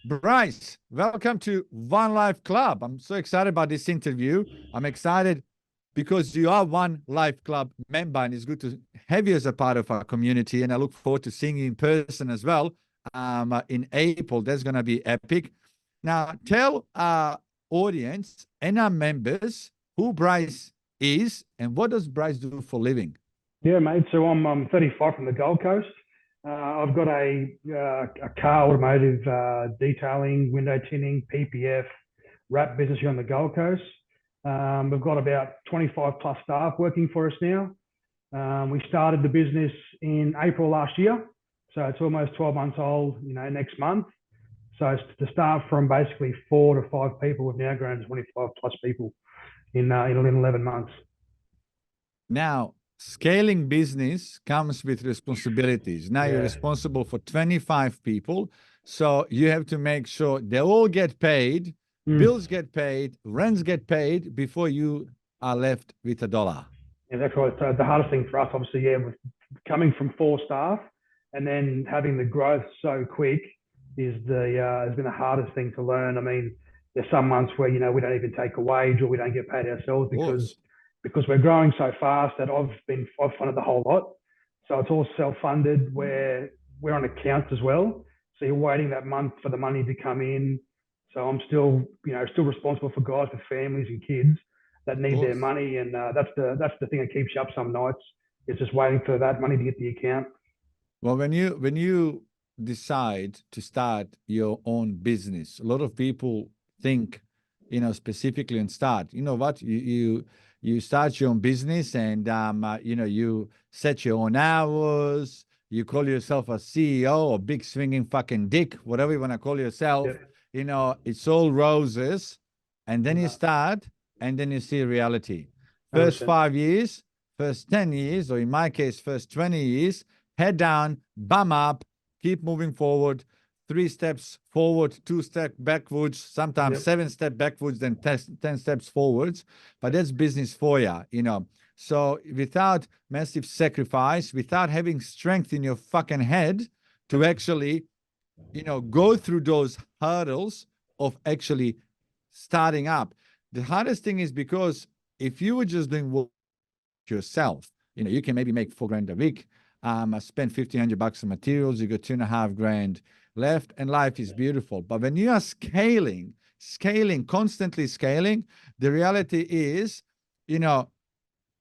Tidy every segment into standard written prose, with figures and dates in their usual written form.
Bryce, welcome to One Life Club. I'm so excited about this interview. I'm excited because you are One Life Club member, and it's good to have you as a part of our community. And I look forward to seeing you in person as well in April. That's going to be epic. Now, tell our audience and our members who Bryce is and what does Bryce do for a living? Yeah, mate. So I'm 35 from the Gold Coast. I've got a car automotive detailing, window tinting, PPF, wrap business here on the Gold Coast. We've got about 25 plus staff working for us now. We started the business in April last year, so it's almost 12 months old. Next month. So it's to start from basically 4 to 5 people, we've now grown to 25 plus people in 11 months. Now, scaling business comes with responsibilities. Now you're responsible for 25 people. So you have to make sure they all get paid, bills get paid, rents get paid before you are left with a dollar. Yeah, that's right. So the hardest thing for us, obviously, with coming from 4 staff and then having the growth so quick has been the hardest thing to learn. I mean, there's some months where, we don't even take a wage or we don't get paid ourselves because we're growing so fast that I've funded the whole lot. So it's all self-funded where we're on accounts as well. So you're waiting that month for the money to come in. So I'm still responsible for guys with families and kids that need their money. And that's the thing that keeps you up some nights. It's just waiting for that money to hit the account. Well, when you decide to start your own business, a lot of people think, specifically and start, what, you start your own business and, you set your own hours, you call yourself a CEO or big swinging fucking dick, whatever you want to call yourself, it's all roses. And then you start and then you see reality. First 5 years, first 10 years, or in my case, first 20 years, head down, bum up, keep moving forward, 3 steps forward, 2 steps backwards, sometimes 7 steps backwards, then 10 steps forwards. But that's business for you, So without massive sacrifice, without having strength in your fucking head to actually, go through those hurdles of actually starting up. The hardest thing is because if you were just doing work yourself, you can maybe make $4,000 a week. I spend $1,500 on materials, you got $2.5 grand left, and life is beautiful. But when you are scaling, constantly scaling, the reality is,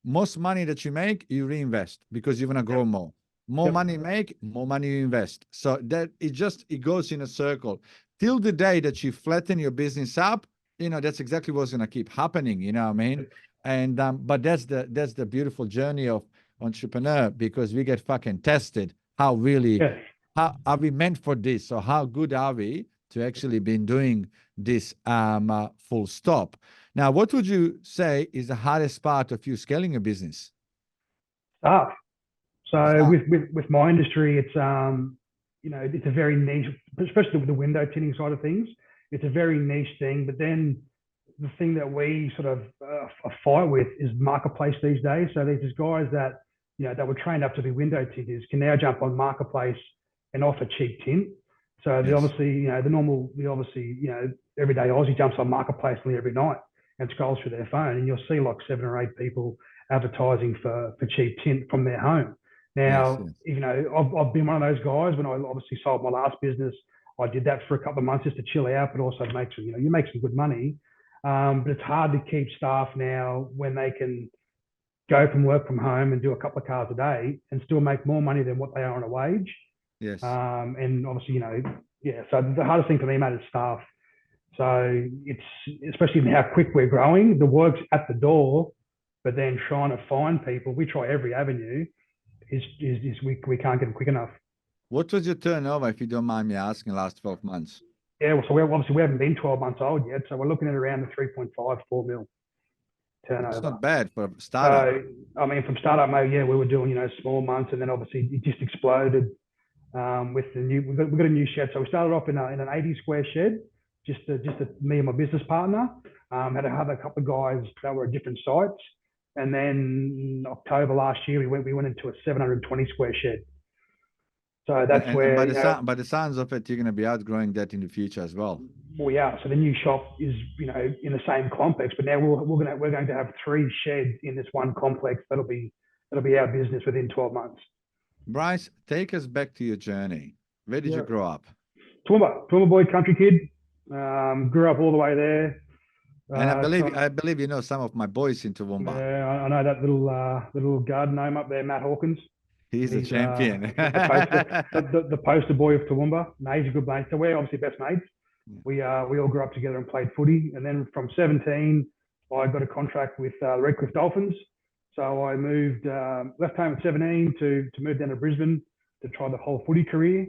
most money that you make, you reinvest because you want to grow more. More money you make, more money you invest. So that it goes in a circle till the day that you flatten your business up. That's exactly what's going to keep happening. You know what I mean? And but that's the beautiful journey of entrepreneur, because we get fucking tested. How are we meant for this? So how good are we to actually been doing this full stop? Now, what would you say is the hardest part of you scaling a business? Staff. So with my industry, it's it's a very niche, especially with the window tinting side of things. It's a very niche thing. But then the thing that we sort of fight with is marketplace these days. So there's guys that that were trained up to be window tinters can now jump on marketplace and offer cheap tint. So obviously, everyday Aussie jumps on marketplace nearly every night and scrolls through their phone, and you'll see like 7 or 8 people advertising for cheap tint from their home. Now, I've been one of those guys. When I obviously sold my last business, I did that for a couple of months just to chill out, but also make some, you make some good money. But it's hard to keep staff now when they can go from work from home and do a couple of cars a day and still make more money than what they are on a wage. Yes. And obviously, so the hardest thing for me, mate, is staff. So it's especially how quick we're growing, the work's at the door, but then trying to find people, we try every avenue, we can't get them quick enough. What was your turnover, if you don't mind me asking, last 12 months? Yeah, well, so we haven't been 12 months old yet, so we're looking at around the 3.5, 4 mil turnover. It's not bad for a startup. So, I mean, from startup mode, we were doing, small months, and then obviously it just exploded with the new, we got a new shed. So we started off in an 80 square shed, just me and my business partner. Had a couple of guys that were at different sites. And then in October last year, we went into a 720 square shed. So that's And where, by the sounds of it, you're going to be outgrowing that in the future as well. we are. So the new shop is, in the same complex, but now we're going to have 3 sheds in this one complex. That'll be our business within 12 months. Bryce, take us back to your journey. Where did you grow up? Toowoomba boy, country kid. Grew up all the way there. And I believe you know some of my boys in Toowoomba. Yeah, I know that little garden gnome up there, Matt Hawkins. He's a champion. The poster boy of Toowoomba. No, he's a good mate. So we're obviously best mates. We all grew up together and played footy. And then from 17, I got a contract with the Redcliffe Dolphins. So I moved, left home at 17 to move down to Brisbane to try the whole footy career.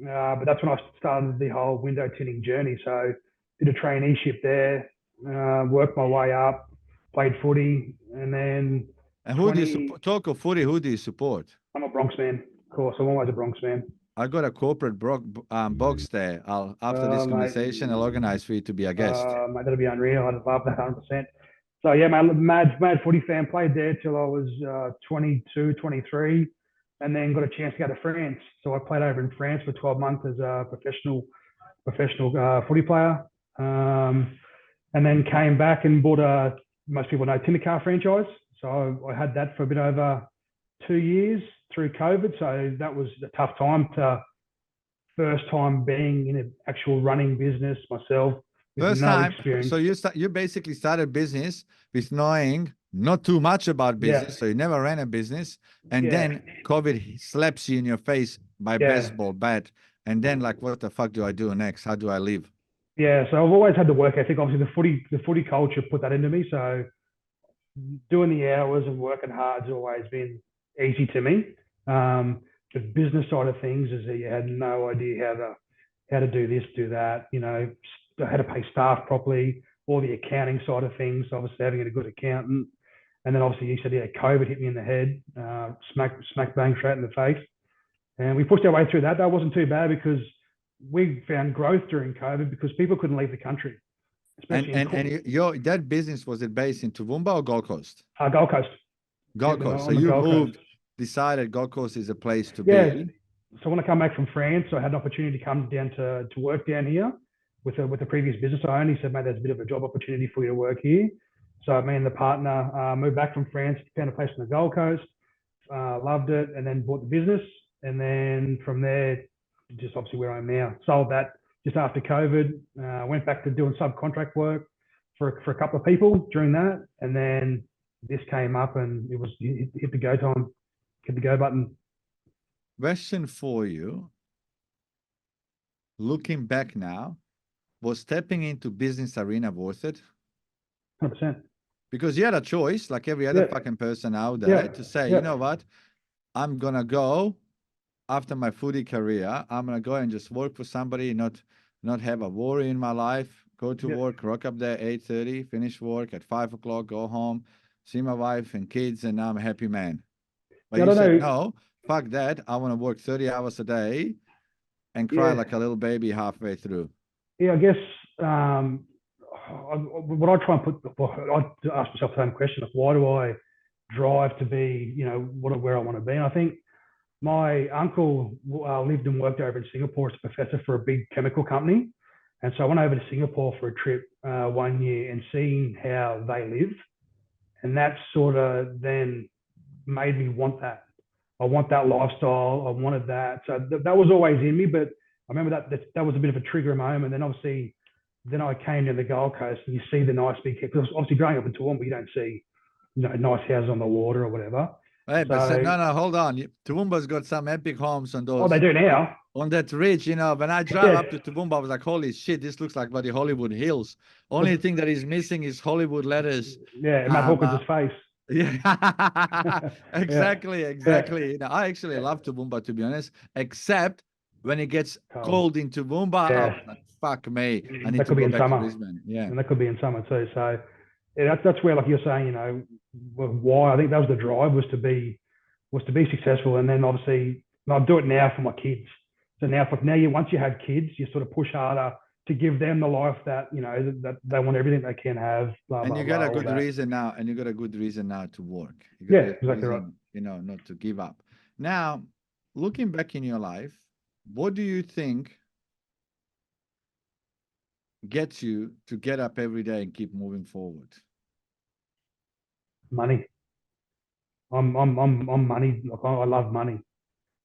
But that's when I started the whole window tinting journey. So did a traineeship there, worked my way up, played footy, and then. And who do you support? Talk of footy, who do you support? I'm a Bronx man, of course. I'm always a Bronx man. I got a corporate box there. After this conversation, I'll organize for you to be a guest. Mate, that'll be unreal. I'd love that 100%. So yeah, mad footy fan. Played there till I was 22, 23, and then got a chance to go to France. So I played over in France for 12 months as a professional footy player, and then came back and bought most people know Tinting car franchise. So I had that for a bit over 2 years through COVID. So that was a tough time first time being in an actual running business myself. First time. So you basically started business with knowing not too much about business. Yeah. So you never ran a business. And then COVID slaps you in your face by baseball bat. And then like, what the fuck do I do next? How do I live? Yeah. So I've always had the work ethic. Obviously the footy culture put that into me. So doing the hours and working hard has always been easy to me. The business side of things is that you had no idea how to do this, do that, how to pay staff properly, all the accounting side of things, obviously having a good accountant. And then obviously you said, COVID hit me in the head, smack bang straight in the face. And we pushed our way through that. That wasn't too bad because we found growth during COVID because people couldn't leave the country. And that business, was it based in Toowoomba or Gold Coast? Gold Coast. Gold Coast. So you decided Gold Coast is a place to be. So when I come back from France, I had an opportunity to come down to work down here with the previous business owner. He said, mate, there's a bit of a job opportunity for you to work here. So me and the partner moved back from France, found a place on the Gold Coast, loved it, and then bought the business. And then from there, just obviously where I am now, sold that just after COVID, went back to doing subcontract work for a couple of people during that. And then this came up and it hit the go time, hit the go button. Question for you. Looking back now, was stepping into business arena worth it? 100%. Because you had a choice, like every other fucking person out there, to say, you know what, I'm going to go after my footy career. I'm going to go and just work for somebody, not have a worry in my life, go to work, rock up there 8:30, finish work at 5 o'clock, go home, see my wife and kids, and I'm a happy man. But you said, no, fuck that. I want to work 30 hours a day and cry like a little baby halfway through. Yeah, I guess what I try and I ask myself the same question of why do I drive to be, where I want to be? And I think my uncle lived and worked over in Singapore as a professor for a big chemical company. And so I went over to Singapore for a trip 1 year and seeing how they live. And that sort of then made me want that. I want that lifestyle. I wanted that. So that was always in me, but I remember that was a bit of a trigger moment. And then obviously, then I came to the Gold Coast and you see the nice big, because obviously growing up in Toowoomba, you don't see, nice houses on the water or whatever. Hey, but no, hold on. Toowoomba's got some epic homes on those. Oh, they do now. On that ridge, when I drive up to Toowoomba, I was like, holy shit, this looks like the Hollywood Hills. Only thing that is missing is Hollywood letters. Yeah, Matt Hawkins' face. Yeah, exactly. I actually love Toowoomba, to be honest, except when it gets cold in Toowoomba, I'm like, fuck me, I need to go back to Brisbane. Yeah, and that could be in summer too. So that's where, like you're saying, why I think that was the drive was to be successful, and then obviously I'll do it now for my kids. So now, once you have kids, you sort of push harder to give them the life that that they want, everything they can have. And you got a good reason now. To work. Exactly right. Not to give up. Now, looking back in your life, what do you think gets you to get up every day and keep moving forward? Money. I'm money. Like, I love money.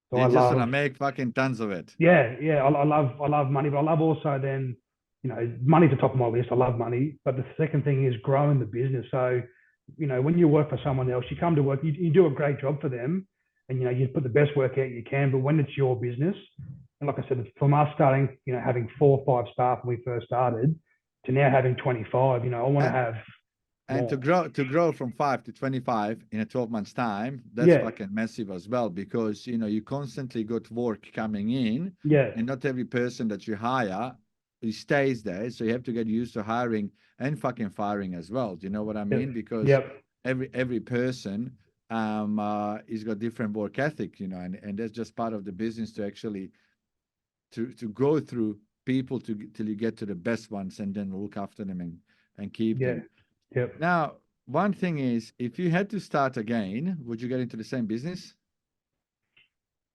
So I You just want to love, make fucking tons of it. yeah. I love money, but I love also then, money's the top of my list. I love money, but the second thing is growing the business. So, when you work for someone else, you come to work, you do a great job for them, and you put the best work out you can. But when it's your business, and like I said, from us starting, having 4 or 5 staff when we first started, to now having 25, I want to have And more. to grow from 5 to 25 in a 12 months time, that's Yeah, fucking massive as well, because you constantly got work coming in, yeah, and not every person that you hire he stays there. So you have to get used to hiring and fucking firing as well. Do you know what I mean? yep, Because yep, every person is got different work ethic, and that's just part of the business to actually to go through people till you get to the best ones, and then look after them and keep yeah, them. yep, Now, one thing is, if you had to start again, would you get into the same business?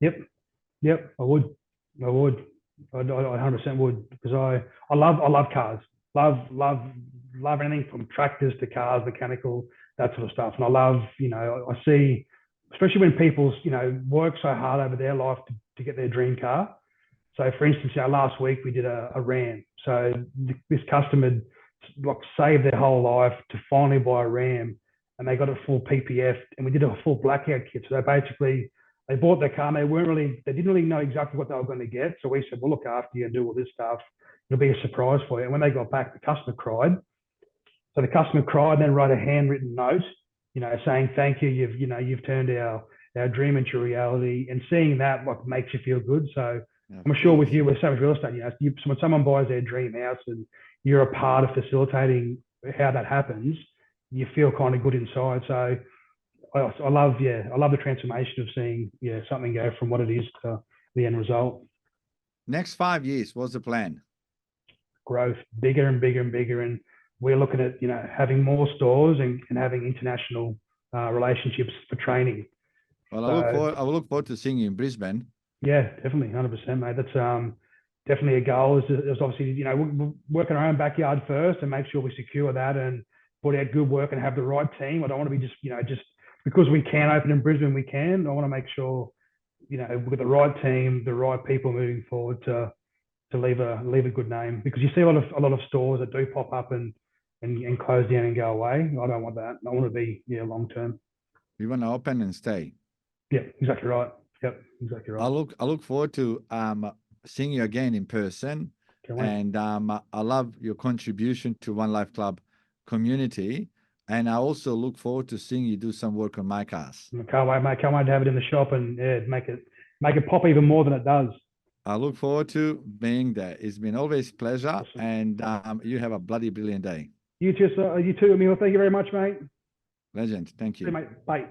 yep. Yep, I would. I would. I 100% would, because I love cars. Love anything from tractors to cars, mechanical, that sort of stuff. And I love, I see, especially when people, work so hard over their life to get their dream car. So, for instance, last week we did a Ram. So this customer like saved their whole life to finally buy a Ram, and they got a full PPF, and we did a full blackout kit. So they bought their car, and they didn't really know exactly what they were going to get. So we said, we'll look after you and do all this stuff. It'll be a surprise for you. And when they got back, the customer cried. So the customer cried and then wrote a handwritten note, saying, thank you. You've turned our dream into reality. And seeing that makes you feel good. So Yeah, I'm sure with you, with so much real estate, when someone buys their dream house and you're a part of facilitating how that happens, you feel kind of good inside. So I love the transformation of seeing something go from what it is to the end result. Next 5 years, what's the plan? Growth, bigger and bigger and bigger, and we're looking at having more stores and having international relationships for training. Well, So I will look forward to seeing you in Brisbane. yeah, definitely, 100%, mate. That's definitely a goal. Is obviously we're working our own backyard first and make sure we secure that and put out good work and have the right team. I don't want to be just because we can open in Brisbane, we can. I want to make sure we've got the right team, the right people moving forward to leave a good name, because you see a lot of stores that do pop up and close down and go away. I don't want that. I want to be long term. We want to open and stay. Yeah, exactly right. Yep, exactly right. I look forward to seeing you again in person. Can't wait. And I love your contribution to One Life Club community. And I also look forward to seeing you do some work on my cars. Can't wait, mate. Can't wait to have it in the shop and make it pop even more than it does. I look forward to being there. It's been always a pleasure. Awesome. And you have a bloody brilliant day. You too, sir. You too, Emil. Thank you very much, mate. Legend. Thank See you. you, mate. Bye.